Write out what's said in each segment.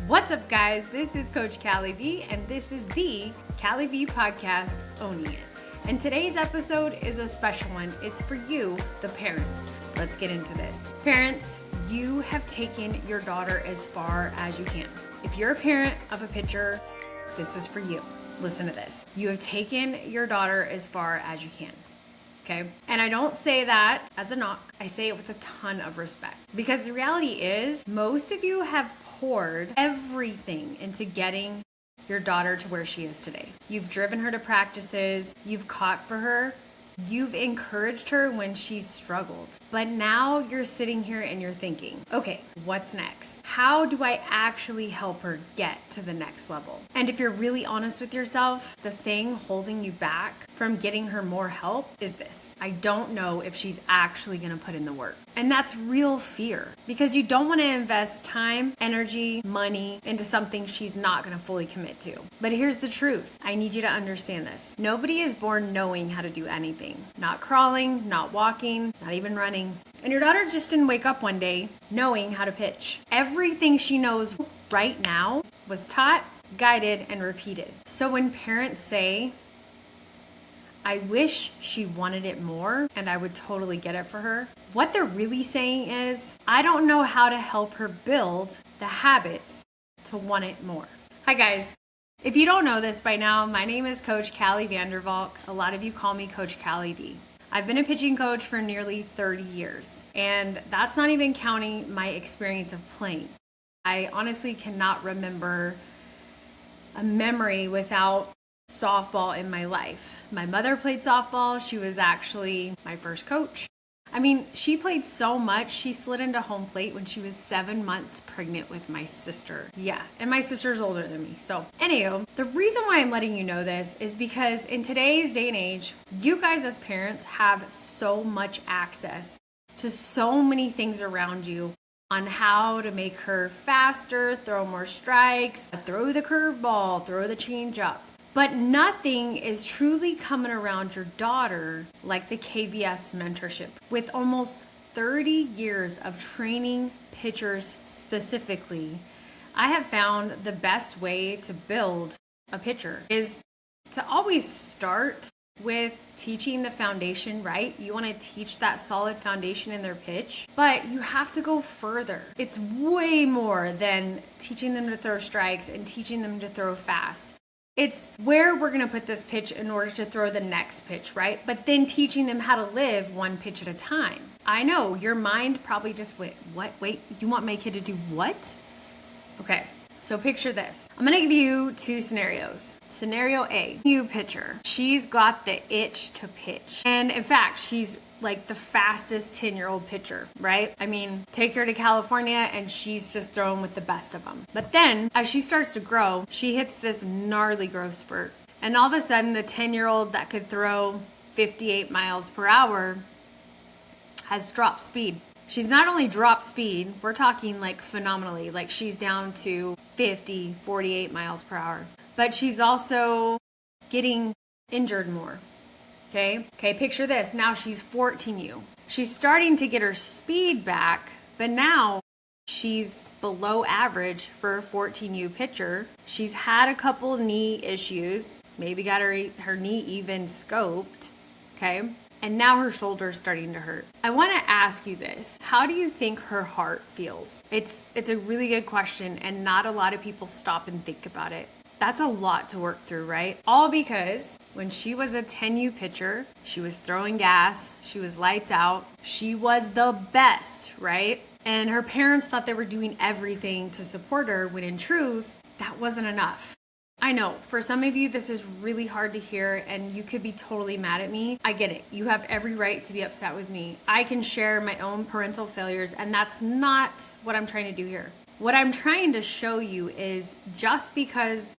What's up, guys? This is Coach Callie V, and this is the Callie V podcast, Owning It. And today's episode is a special one. It's for you, the parents. Let's get into this. Parents, you have taken your daughter as far as you can. If you're a parent of a pitcher, this is for you. Listen to this. You have taken your daughter as far as you can. Okay. And I don't say that as a knock. I say it with a ton of respect because the reality is most of you have poured everything into getting your daughter to where she is today. You've driven her to practices. You've caught for her. You've encouraged her when she's struggled. But now you're sitting here and you're thinking, okay, what's next? How do I actually help her get to the next level? And if you're really honest with yourself, the thing holding you back from getting her more help is this. I don't know if she's actually gonna put in the work. And that's real fear because you don't wanna invest time, energy, money into something she's not gonna fully commit to. But here's the truth. I need you to understand this. Nobody is born knowing how to do anything. Not crawling, not walking, not even running. And your daughter just didn't wake up one day knowing how to pitch. Everything she knows right now was taught, guided, and repeated. So when parents say, I wish she wanted it more and I would totally get it for her, what they're really saying is, I don't know how to help her build the habits to want it more. Hi guys. If you don't know this by now, my name is Coach Callie Vandervalk. A lot of you call me Coach Callie V. I've been a pitching coach for nearly 30 years, and that's not even counting my experience of playing. I honestly cannot remember a memory without softball in my life. My mother played softball. She was actually my first coach. I mean, she played so much, she slid into home plate when she was 7 months pregnant with my sister. Yeah, and my sister's older than me. So, anywho, the reason why I'm letting you know this is because in today's day and age, you guys as parents have so much access to so many things around you on how to make her faster, throw more strikes, throw the curveball, throw the changeup. But nothing is truly coming around your daughter like the KVS mentorship. With almost 30 years of training pitchers specifically, I have found the best way to build a pitcher is to always start with teaching the foundation, right? You want to teach that solid foundation in their pitch, but you have to go further. It's way more than teaching them to throw strikes and teaching them to throw fast. It's where we're going to put this pitch in order to throw the next pitch, right? But then teaching them how to live one pitch at a time. I know your mind probably just went, what? Wait, you want my kid to do what? Okay, so picture this. I'm going to give you two scenarios. Scenario A, new pitcher. She's got the itch to pitch. And in fact, she's like the fastest 10-year-old pitcher, right? I mean, take her to California and she's just throwing with the best of them. But then as she starts to grow, she hits this gnarly growth spurt. And all of a sudden, the 10-year-old that could throw 58 miles per hour has dropped speed. She's not only dropped speed, we're talking like phenomenally, like she's down to 50, 48 miles per hour. But she's also getting injured more. Okay, picture this. Now she's 14U. She's starting to get her speed back, but now she's below average for a 14U pitcher. She's had a couple knee issues, maybe got her knee even scoped, okay? And now her shoulder's starting to hurt. I want to ask you this. How do you think her heart feels? It's a really good question, and not a lot of people stop and think about it. That's a lot to work through, right? All because when she was a 10U pitcher, she was throwing gas, she was lights out, she was the best, right? And her parents thought they were doing everything to support her when in truth, that wasn't enough. I know, for some of you, this is really hard to hear and you could be totally mad at me. I get it. You have every right to be upset with me. I can share my own parental failures, and that's not what I'm trying to do here. What I'm trying to show you is just because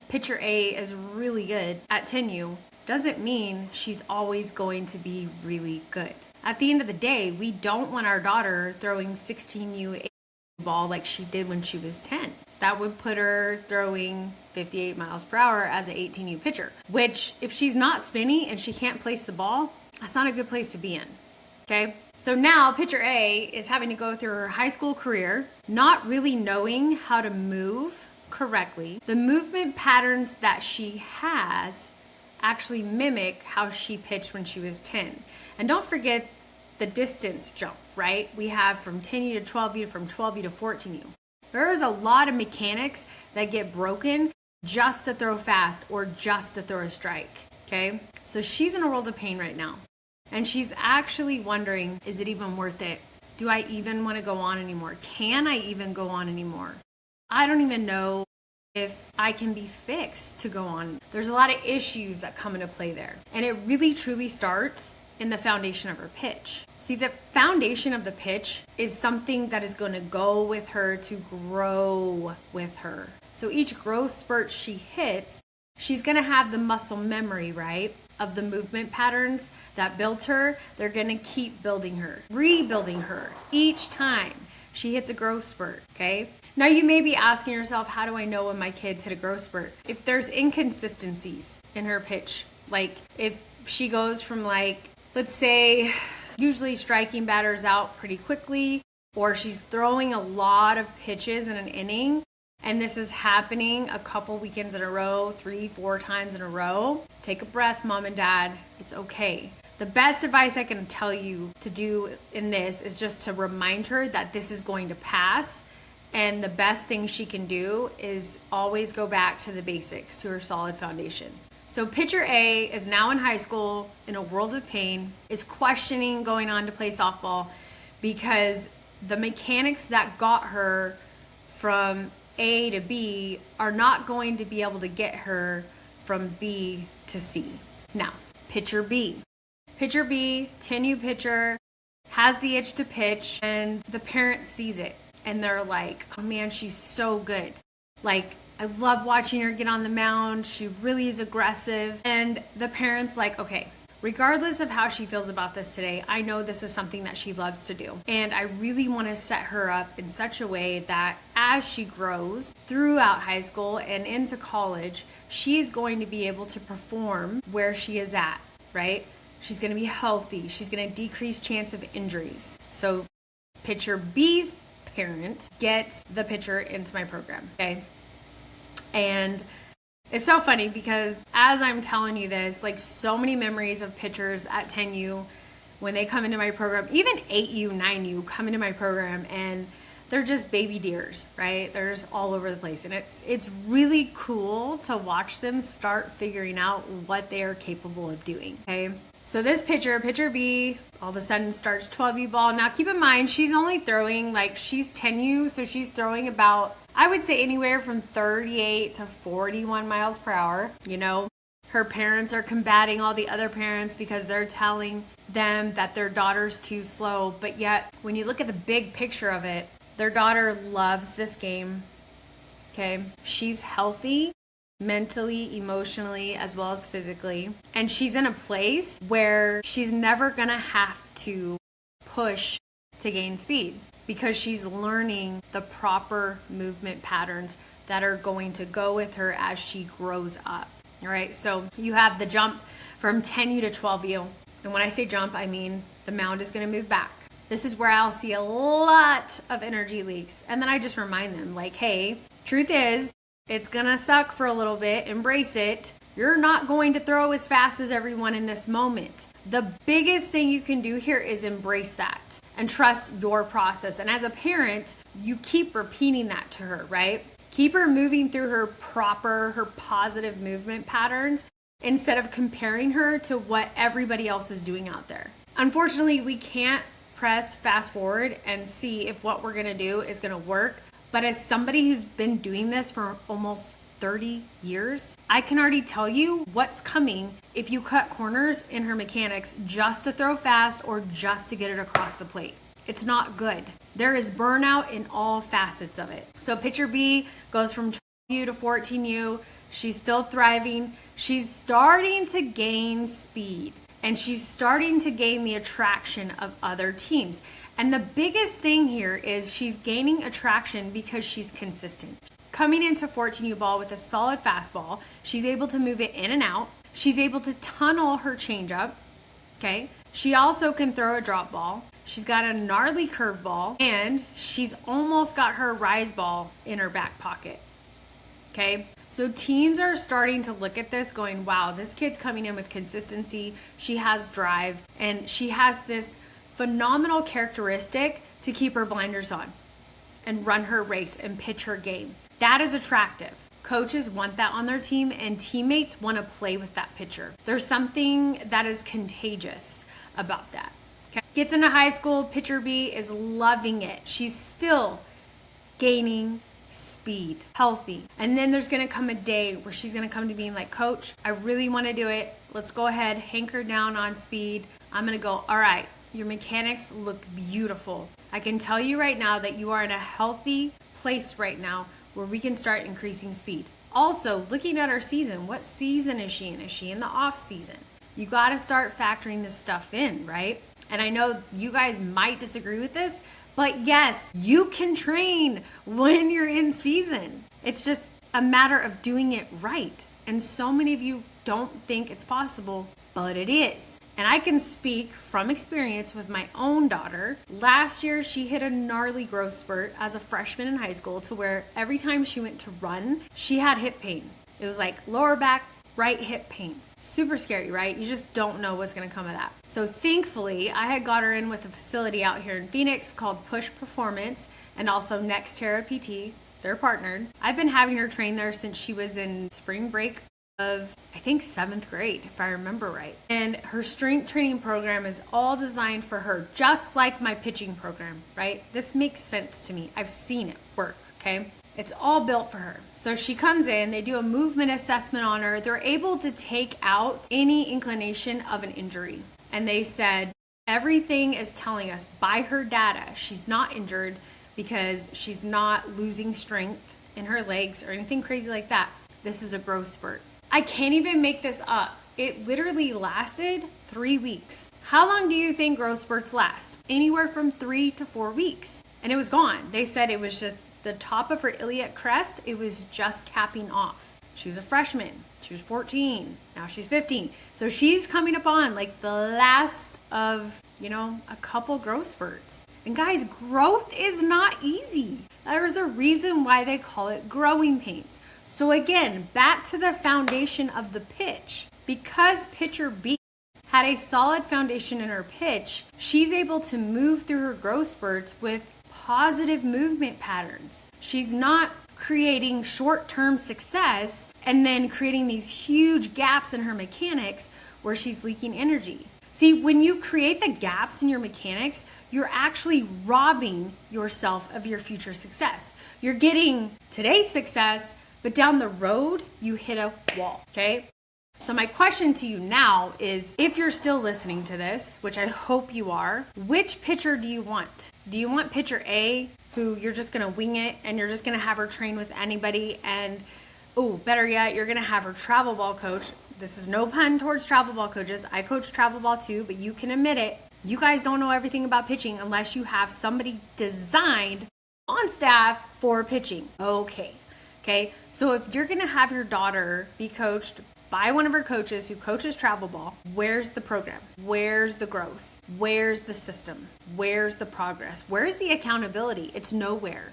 pitcher A is really good at 10U doesn't mean she's always going to be really good. At the end of the day, we don't want our daughter throwing 16U ball like she did when she was 10. That would put her throwing 58 miles per hour as an 18U pitcher, which if she's not spinny and she can't place the ball, that's not a good place to be in. Okay. So now pitcher A is having to go through her high school career, not really knowing how to move correctly. The movement patterns that she has actually mimic how she pitched when she was 10. And don't forget the distance jump, right? We have from 10U to 12U, from 12U to 14U. There is a lot of mechanics that get broken just to throw fast or just to throw a strike, okay? So she's in a world of pain right now. And she's actually wondering, is it even worth it? Do I even want to go on anymore? Can I even go on anymore? I don't even know if I can be fixed to go on. There's a lot of issues that come into play there. And it really truly starts in the foundation of her pitch. See, the foundation of the pitch is something that is going to go with her to grow with her. So each growth spurt she hits, she's going to have the muscle memory, right? Of the movement patterns that built her. They're going to keep building her, rebuilding her each time she hits a growth spurt, okay? Now you may be asking yourself, how do I know when my kids hit a growth spurt? If there's inconsistencies in her pitch, like if she goes from like, let's say, usually striking batters out pretty quickly, or she's throwing a lot of pitches in an inning, and this is happening a couple weekends in a row, 3-4 times in a row, take a breath, mom and dad. It's okay. The best advice I can tell you to do in this is just to remind her that this is going to pass. And the best thing she can do is always go back to the basics, to her solid foundation. So pitcher A is now in high school, in a world of pain, is questioning going on to play softball because the mechanics that got her from A to B are not going to be able to get her from B to C. Now, pitcher B. Pitcher B, 10U pitcher, has the itch to pitch, and the parent sees it. And they're like, oh man, she's so good. Like, I love watching her get on the mound. She really is aggressive. And the parent's like, okay, regardless of how she feels about this today, I know this is something that she loves to do. And I really want to set her up in such a way that as she grows throughout high school and into college, she is going to be able to perform where she is at, right? She's going to be healthy. She's going to decrease chance of injuries. So pitcher B's parent gets the pitcher into my program, okay? And it's so funny because as I'm telling you this, like so many memories of pitchers at 10U when they come into my program, even 8U, 9U come into my program and they're just baby deers, right? They're just all over the place. And it's really cool to watch them start figuring out what they are capable of doing, okay? So this pitcher B, all of a sudden starts 12U ball. Now keep in mind, she's only throwing, like she's 10U, so she's throwing about, I would say anywhere from 38 to 41 miles per hour. You know, her parents are combating all the other parents because they're telling them that their daughter's too slow. But yet, when you look at the big picture of it, their daughter loves this game, okay? She's healthy. Mentally, emotionally, as well as physically. And she's in a place where she's never gonna have to push to gain speed because she's learning the proper movement patterns that are going to go with her as she grows up. All right, so you have the jump from 10U to 12U. And when I say jump, I mean the mound is gonna move back. This is where I'll see a lot of energy leaks. And then I just remind them like, hey, truth is, it's gonna suck for a little bit, embrace it. You're not going to throw as fast as everyone in this moment. The biggest thing you can do here is embrace that and trust your process. And as a parent, you keep repeating that to her, right? Keep her moving through her positive movement patterns instead of comparing her to what everybody else is doing out there. Unfortunately, we can't press fast forward and see if what we're gonna do is gonna work. But as somebody who's been doing this for almost 30 years, I can already tell you what's coming if you cut corners in her mechanics just to throw fast or just to get it across the plate. It's not good. There is burnout in all facets of it. So pitcher B goes from 12U to 14U. She's still thriving. She's starting to gain speed. And she's starting to gain the attraction of other teams. And the biggest thing here is she's gaining attraction because she's consistent. Coming into 14U ball with a solid fastball, she's able to move it in and out. She's able to tunnel her changeup, okay? She also can throw a drop ball. She's got a gnarly curveball, and she's almost got her rise ball in her back pocket. Okay, so teams are starting to look at this going, wow, this kid's coming in with consistency. She has drive, and she has this phenomenal characteristic to keep her blinders on and run her race and pitch her game. That is attractive. Coaches want that on their team, and teammates want to play with that pitcher. There's something that is contagious about that. Okay. Gets into high school, pitcher B is loving it. She's still gaining speed, healthy. And then there's going to come a day where she's going to come to me and like, coach, I really want to do it. Let's go ahead, hanker down on speed. I'm going to go, all right, your mechanics look beautiful. I can tell you right now that you are in a healthy place right now where we can start increasing speed. Also, looking at our season, what season is she in? Is she in the off season? You got to start factoring this stuff in, right? And I know you guys might disagree with this, but yes, you can train when you're in season. It's just a matter of doing it right. And so many of you don't think it's possible, but it is. And I can speak from experience with my own daughter. Last year, she hit a gnarly growth spurt as a freshman in high school to where every time she went to run, she had hip pain. It was like lower back, right hip pain. Super scary, right? You just don't know what's going to come of that. So thankfully, I had got her in with a facility out here in Phoenix called Push Performance and also Nextera PT. They're partnered. I've been having her train there since she was in spring break of, I think, 7th grade, if I remember right. And her strength training program is all designed for her, just like my pitching program, right? This makes sense to me. I've seen it work, okay? It's all built for her. So she comes in, they do a movement assessment on her. They're able to take out any inclination of an injury. And they said, everything is telling us by her data, she's not injured because she's not losing strength in her legs or anything crazy like that. This is a growth spurt. I can't even make this up. It literally lasted 3 weeks. How long do you think growth spurts last? Anywhere from 3 to 4 weeks. And it was gone. They said it was just the top of her iliac crest. It was just capping off. She was a freshman. She was 14. Now she's 15. So she's coming up on like the last of, a couple growth spurts. And guys, growth is not easy. There's a reason why they call it growing pains. So again, back to the foundation of the pitch. Because pitcher B had a solid foundation in her pitch, she's able to move through her growth spurts with positive movement patterns. She's not creating short-term success and then creating these huge gaps in her mechanics where she's leaking energy. See, when you create the gaps in your mechanics, you're actually robbing yourself of your future success. You're getting today's success, but down the road, you hit a wall, okay? So my question to you now is, if you're still listening to this, which I hope you are, which pitcher do you want? Do you want pitcher A, who you're just gonna wing it and you're just gonna have her train with anybody, and better yet, you're gonna have her travel ball coach? This is no pun towards travel ball coaches. I coach travel ball too, but you can admit it. You guys don't know everything about pitching unless you have somebody designed on staff for pitching. Okay, so if you're gonna have your daughter be coached by one of her coaches who coaches travel ball, where's the program? Where's the growth? Where's the system? Where's the progress? Where's the accountability? It's nowhere.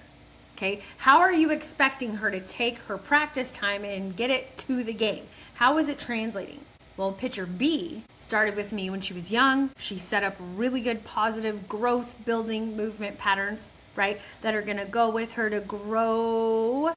Okay, how are you expecting her to take her practice time and get it to the game? How is it translating? Well, pitcher B started with me when she was young. She set up really good positive growth building movement patterns, right, that are gonna go with her to grow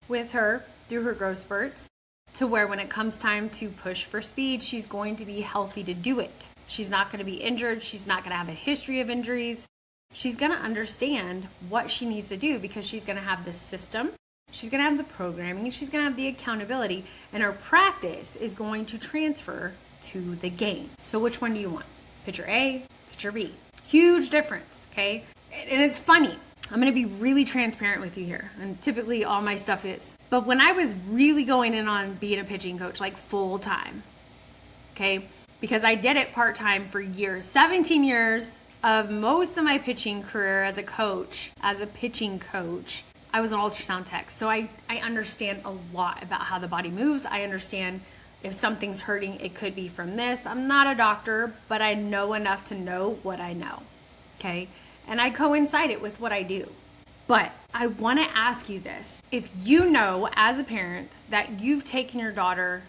with her through her growth spurts, to where when it comes time to push for speed, she's going to be healthy to do it. She's not going to be injured. She's not going to have a history of injuries. She's going to understand what she needs to do because she's going to have the system. She's going to have the programming. She's going to have the accountability. And her practice is going to transfer to the game. So which one do you want? Pitcher A, pitcher B. Huge difference, okay? And it's funny. I'm going to be really transparent with you here, and typically all my stuff is. But when I was really going in on being a pitching coach, like full time, okay, because I did it part time for years, 17 years of most of my pitching career as a coach, as a pitching coach, I was an ultrasound tech. So I understand a lot about how the body moves. I understand if something's hurting, it could be from this. I'm not a doctor, but I know enough to know what I know, okay? And I coincide it with what I do. But I want to ask you this. If you know as a parent that you've taken your daughter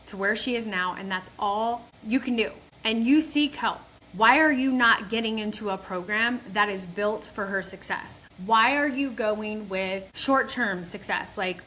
to where she is now and that's all you can do and you seek help, why are you not getting into a program that is built for her success? Why are you going with short-term success, like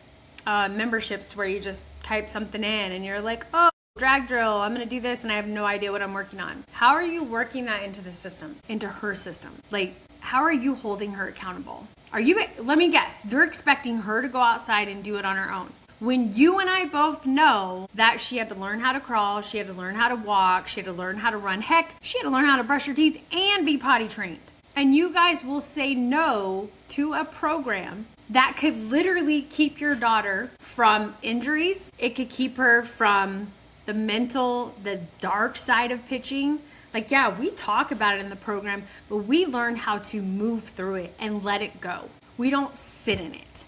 memberships to where you just type something in and you're like, oh, drag drill, I'm going to do this and I have no idea what I'm working on? How are you working that into the system, into her system? Like, how are you holding her accountable? Let me guess, you're expecting her to go outside and do it on her own. When you and I both know that she had to learn how to crawl, she had to learn how to walk, she had to learn how to run, heck, she had to learn how to brush her teeth and be potty trained. And you guys will say no to a program that could literally keep your daughter from injuries. It could keep her from the dark side of pitching. Like, yeah, we talk about it in the program, but we learn how to move through it and let it go. We don't sit in it.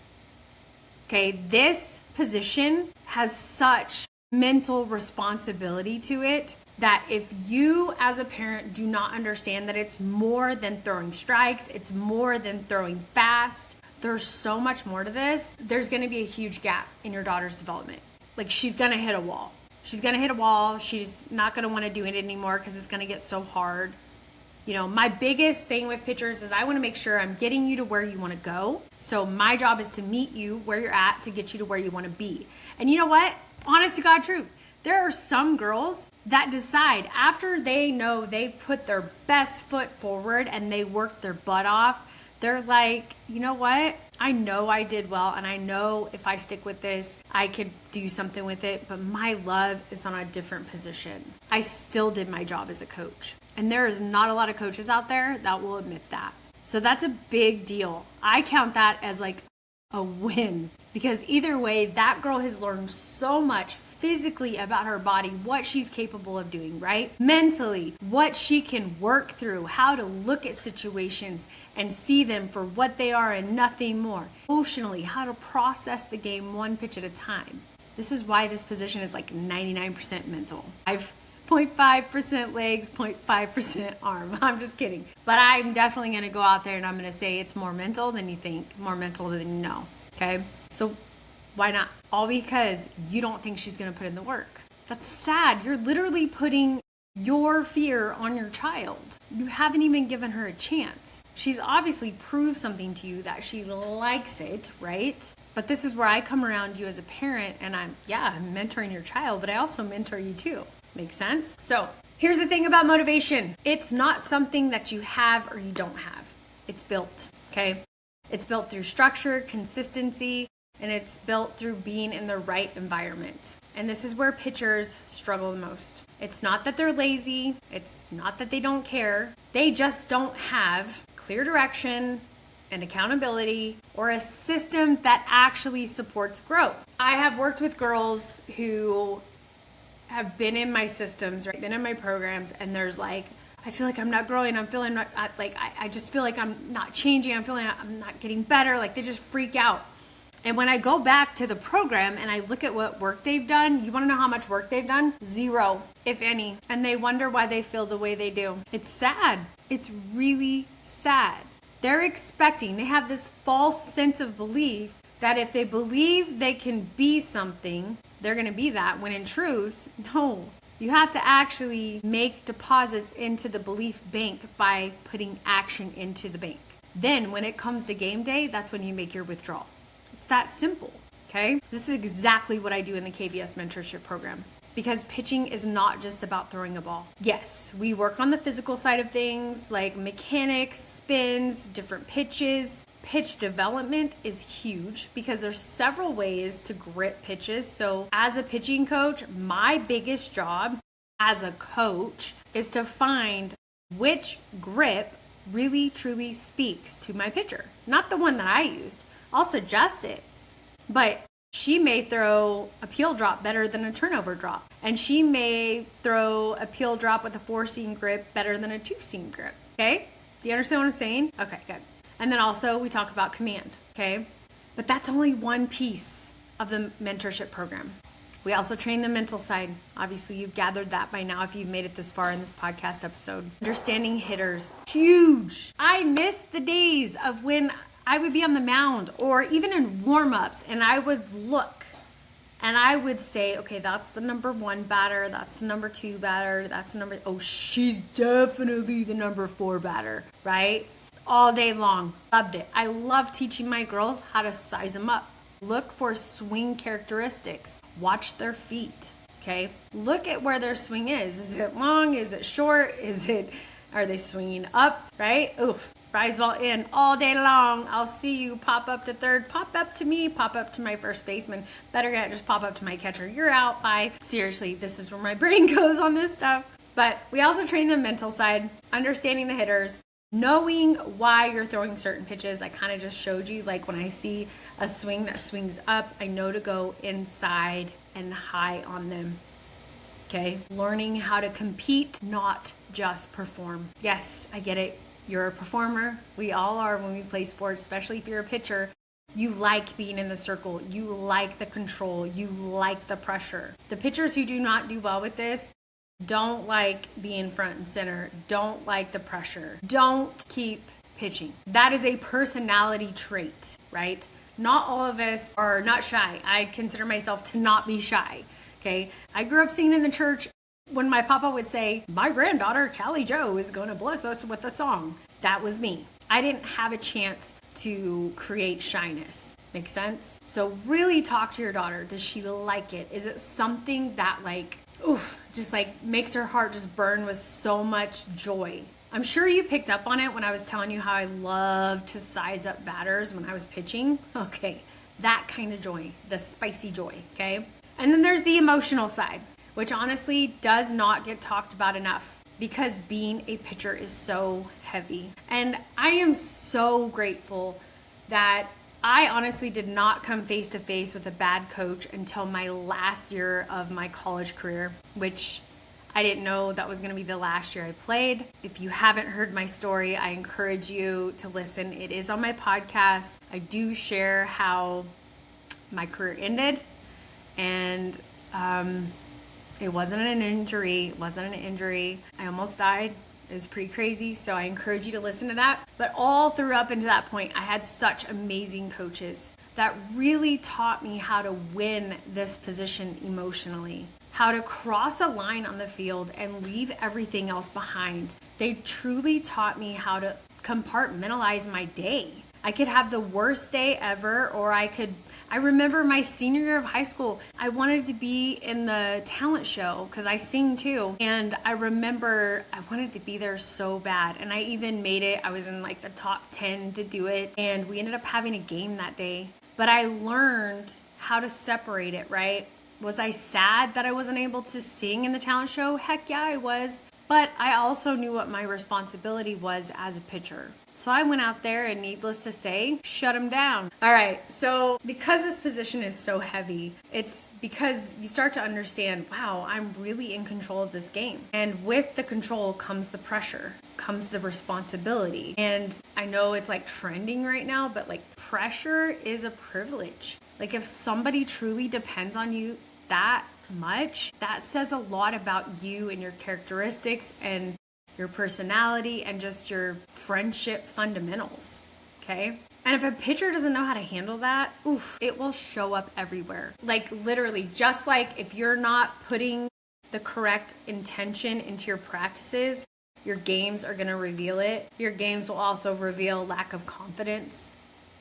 Okay, this position has such mental responsibility to it that if you as a parent do not understand that it's more than throwing strikes, it's more than throwing fast, there's so much more to this, there's going to be a huge gap in your daughter's development. Like, she's going to hit a wall. She's going to hit a wall. She's not going to want to do it anymore because it's going to get so hard. You know, my biggest thing with pitchers is I want to make sure I'm getting you to where you want to go. So my job is to meet you where you're at to get you to where you want to be. And you know what? Honest to God truth, there are some girls that decide after they know they've put their best foot forward and they worked their butt off, they're like, you know what? I know I did well, and I know if I stick with this, I could do something with it, but my love is on a different position. I still did my job as a coach. And there is not a lot of coaches out there that will admit that. So that's a big deal. I count that as like a win, because either way, that girl has learned so much physically about her body, what she's capable of doing, right? Mentally, what she can work through, how to look at situations and see them for what they are and nothing more. Emotionally, how to process the game one pitch at a time. This is why this position is like 99% mental. I've 0.5% legs, 0.5% arm. I'm just kidding. But I'm definitely going to go out there and I'm going to say it's more mental than you think, more mental than you know. Okay? So why not? All because you don't think she's going to put in the work. That's sad. You're literally putting your fear on your child. You haven't even given her a chance. She's obviously proved something to you that she likes it, right? But this is where I come around you as a parent and I'm mentoring your child, but I also mentor you too. Make sense? So here's the thing about motivation. It's not something that you have or you don't have. It's built, okay? It's built through structure, consistency, and it's built through being in the right environment. And this is where pitchers struggle the most. It's not that they're lazy. It's not that they don't care. They just don't have clear direction and accountability or a system that actually supports growth. I have worked with girls who have been in my systems, right? Been in my programs, and there's like, I feel like I'm not growing. I'm feeling like I just feel like I'm not changing. I'm feeling I'm not getting better. Like they just freak out. And when I go back to the program and I look at what work they've done, you want to know how much work they've done? Zero, if any. And they wonder why they feel the way they do. It's sad. It's really sad. They're expecting, they have this false sense of belief that if they believe they can be something, they're going to be that. When in truth, no. You have to actually make deposits into the belief bank by putting action into the bank. Then when it comes to game day, that's when you make your withdrawal. It's that simple, okay? This is exactly what I do in the KBS mentorship program, because pitching is not just about throwing a ball. Yes, we work on the physical side of things like mechanics, spins, different pitches. Pitch development is huge because there's several ways to grip pitches. So as a pitching coach, my biggest job as a coach is to find which grip really truly speaks to my pitcher. Not the one that I used. I'll suggest it, but she may throw a peel drop better than a turnover drop. And she may throw a peel drop with a 4-seam grip better than a 2-seam grip. Okay? Do you understand what I'm saying? Okay, good. And then also we talk about command. Okay? But that's only one piece of the mentorship program. We also train the mental side. Obviously, you've gathered that by now if you've made it this far in this podcast episode. Understanding hitters, huge. I miss the days of when I would be on the mound or even in warm-ups and I would look and I would say, okay, that's the number 1 batter, that's the number 2 batter, oh, she's definitely the number 4 batter, right? All day long. Loved it. I love teaching my girls how to size them up. Look for swing characteristics. Watch their feet, okay? Look at where their swing is. Is it long? Is it short? Are they swinging up, right? Oof. Rise ball in all day long. I'll see you. Pop up to third. Pop up to me. Pop up to my first baseman. Better yet, just pop up to my catcher. You're out. Bye. Seriously, this is where my brain goes on this stuff. But we also train the mental side, understanding the hitters, knowing why you're throwing certain pitches. I kind of just showed you, like when I see a swing that swings up, I know to go inside and high on them. Okay? Learning how to compete, not just perform. Yes, I get it. You're a performer. We all are when we play sports, especially if you're a pitcher. You like being in the circle. You like the control. You like the pressure. The pitchers who do not do well with this don't like being front and center. Don't like the pressure. Don't keep pitching. That is a personality trait, right? Not all of us are not shy. I consider myself to not be shy, okay? I grew up singing in the church. When my papa would say, my granddaughter, Callie Jo, is going to bless us with a song. That was me. I didn't have a chance to create shyness. Make sense? So really talk to your daughter. Does she like it? Is it something that just makes her heart just burn with so much joy? I'm sure you picked up on it when I was telling you how I love to size up batters when I was pitching. Okay, that kind of joy, the spicy joy, okay? And then there's the emotional side, which honestly does not get talked about enough because being a pitcher is so heavy. And I am so grateful that I honestly did not come face to face with a bad coach until my last year of my college career, which I didn't know that was going to be the last year I played. If you haven't heard my story, I encourage you to listen. It is on my podcast. I do share how my career ended, and it wasn't an injury. I almost died. It was pretty crazy. So I encourage you to listen to that. But all through up into that point, I had such amazing coaches that really taught me how to win this position emotionally, how to cross a line on the field and leave everything else behind. They truly taught me how to compartmentalize my day. I could have the worst day ever, or I remember my senior year of high school, I wanted to be in the talent show because I sing too. And I remember I wanted to be there so bad. And I even made it. I was in the top 10 to do it. And we ended up having a game that day. But I learned how to separate it, right? Was I sad that I wasn't able to sing in the talent show? Heck yeah, I was. But I also knew what my responsibility was as a pitcher. So I went out there and, needless to say, shut him down. All right, so because this position is so heavy, it's because you start to understand, wow, I'm really in control of this game. And with the control comes the pressure, comes the responsibility. And I know it's trending right now, but pressure is a privilege. If somebody truly depends on you that much, that says a lot about you and your characteristics and your personality and just your friendship fundamentals, okay? And if a pitcher doesn't know how to handle that, it will show up everywhere. Literally, just if you're not putting the correct intention into your practices, your games are gonna reveal it. Your games will also reveal lack of confidence.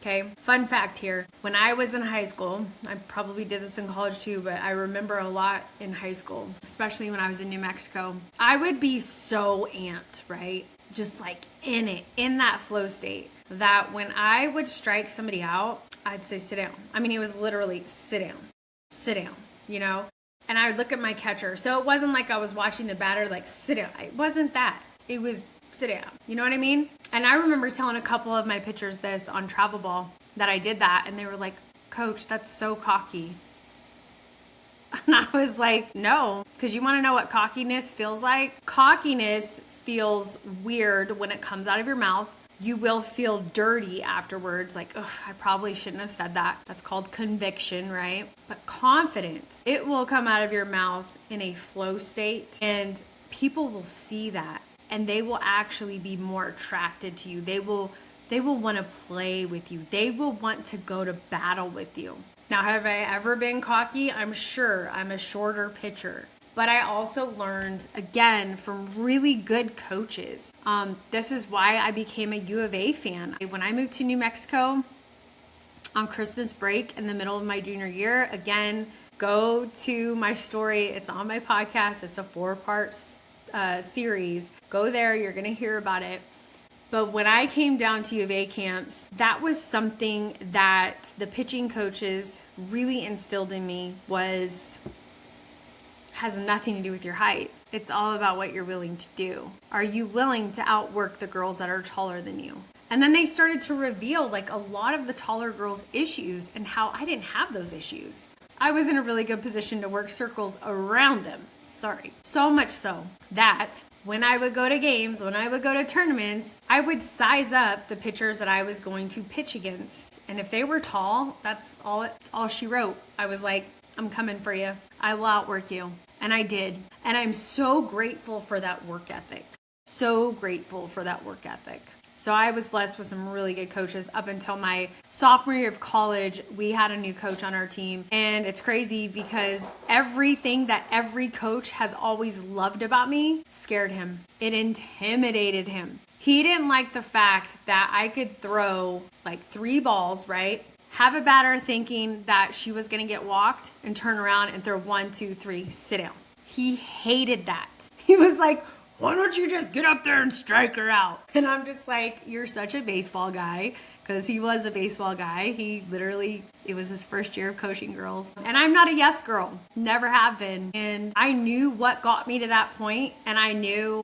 Okay, fun fact here. When I was in high school, I probably did this in college too, but I remember a lot in high school, especially when I was in New Mexico. I would be so amped, right? Just in it, in that flow state, that when I would strike somebody out, I'd say, sit down. I mean, it was literally sit down, And I would look at my catcher. So it wasn't I was watching the batter, sit down. It wasn't that. It was sit down. You know what I mean? And I remember telling a couple of my pitchers this on travel ball, that I did that. And they were like, Coach, that's so cocky. And I was like, no, because you want to know what cockiness feels like? Cockiness feels weird when it comes out of your mouth. You will feel dirty afterwards, like, ugh, I probably shouldn't have said that. That's called conviction, right? But confidence, it will come out of your mouth in a flow state, and people will see that, and they will actually be more attracted to you. They will want to play with you. They will want to go to battle with you. Now, have I ever been cocky? I'm sure. I'm a shorter pitcher. But I also learned, again, from really good coaches. This is why I became a U of A fan. When I moved to New Mexico on Christmas break in the middle of my junior year, again, go to my story. It's on my podcast. It's a 4-part series. Go there. You're going to hear about it. But when I came down to U of A camps, that was something that the pitching coaches really instilled in me has nothing to do with your height. It's all about what you're willing to do. Are you willing to outwork the girls that are taller than you? And then they started to reveal like a lot of the taller girls' issues and how I didn't have those issues. I was in a really good position to work circles around them. So much so that when I would go to games, when I would go to tournaments, I would size up the pitchers that I was going to pitch against. And if they were tall, that's all she wrote. I was like, I'm coming for you. I will outwork you. And I did. And I'm so grateful for that work ethic. So grateful for that work ethic. So I was blessed with some really good coaches up until my sophomore year of college. We had a new coach on our team. And it's crazy because everything that every coach has always loved about me scared him. It intimidated him. He didn't like the fact that I could throw like 3 balls, right? Have a batter thinking that she was going to get walked and turn around and throw 1, 2, 3, sit down. He hated that. He was like, why don't you just get up there and strike her out? And I'm just like, you're such a baseball guy, because he was a baseball guy. He literally, it was his first year of coaching girls. And I'm not a yes girl, never have been. And I knew what got me to that point, and I knew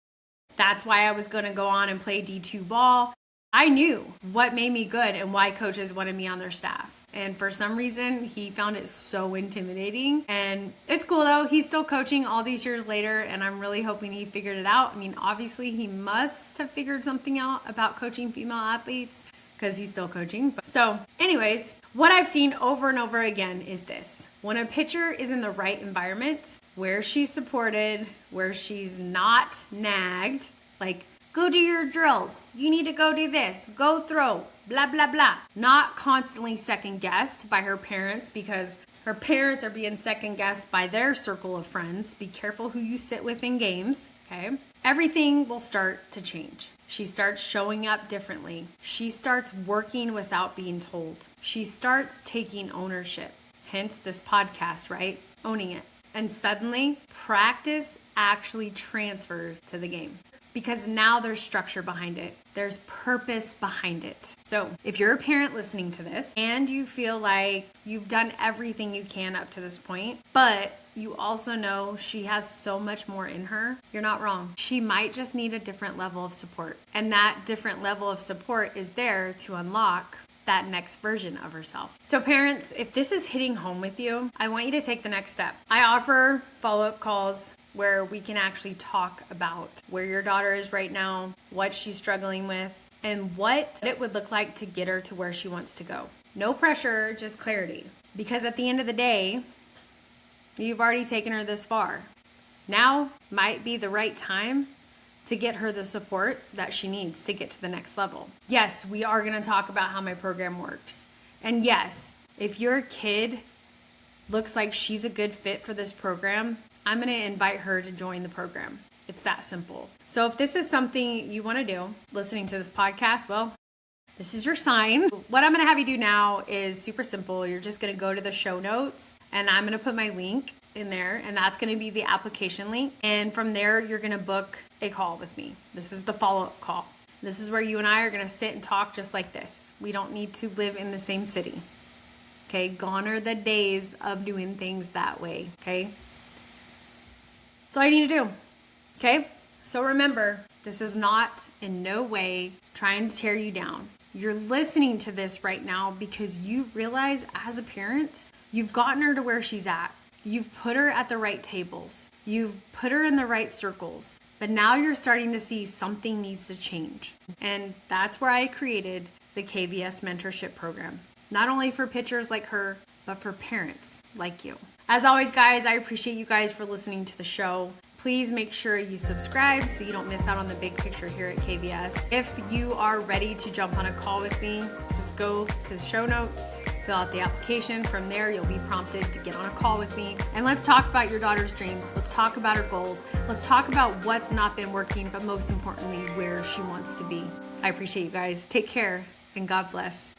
that's why I was going to go on and play D2 ball. I knew what made me good and why coaches wanted me on their staff. And for some reason, he found it so intimidating. And it's cool though. He's still coaching all these years later, and I'm really hoping he figured it out. I mean, obviously he must have figured something out about coaching female athletes because he's still coaching. So anyways, what I've seen over and over again is this. When a pitcher is in the right environment, where she's supported, where she's not nagged, like, go do your drills. You need to go do this. Go throw. Blah, blah, blah. Not constantly second guessed by her parents, because her parents are being second guessed by their circle of friends. Be careful who you sit with in games, okay? Everything will start to change. She starts showing up differently. She starts working without being told. She starts taking ownership. Hence this podcast, right? Owning it. And suddenly, practice actually transfers to the game. Because now there's structure behind it. There's purpose behind it. So if you're a parent listening to this and you feel like you've done everything you can up to this point, but you also know she has so much more in her, you're not wrong. She might just need a different level of support. And that different level of support is there to unlock that next version of herself. So parents, if this is hitting home with you, I want you to take the next step. I offer follow-up calls where we can actually talk about where your daughter is right now, what she's struggling with, and what it would look like to get her to where she wants to go. No pressure, just clarity. Because at the end of the day, you've already taken her this far. Now might be the right time to get her the support that she needs to get to the next level. Yes, we are going to talk about how my program works. And yes, if your kid looks like she's a good fit for this program, I'm going to invite her to join the program. It's that simple. So if this is something you want to do, listening to this podcast, well, this is your sign. What I'm going to have you do now is super simple. You're just going to go to the show notes, and I'm going to put my link in there, and that's going to be the application link. And from there, you're going to book a call with me. This is the follow-up call. This is where you and I are going to sit and talk just like this. We don't need to live in the same city. Okay, gone are the days of doing things that way. Okay. That's all you need to do, okay? So remember, this is not in no way trying to tear you down. You're listening to this right now because you realize as a parent, you've gotten her to where she's at. You've put her at the right tables. You've put her in the right circles. but now you're starting to see something needs to change. And that's where I created the KVS Mentorship Program, not only for pitchers like her, but for parents like you. As always, guys, I appreciate you guys for listening to the show. Please make sure you subscribe so you don't miss out on the big picture here at KVS. If you are ready to jump on a call with me, just go to the show notes, fill out the application. From there, you'll be prompted to get on a call with me. And let's talk about your daughter's dreams. Let's talk about her goals. Let's talk about what's not been working, but most importantly, where she wants to be. I appreciate you guys. Take care and God bless.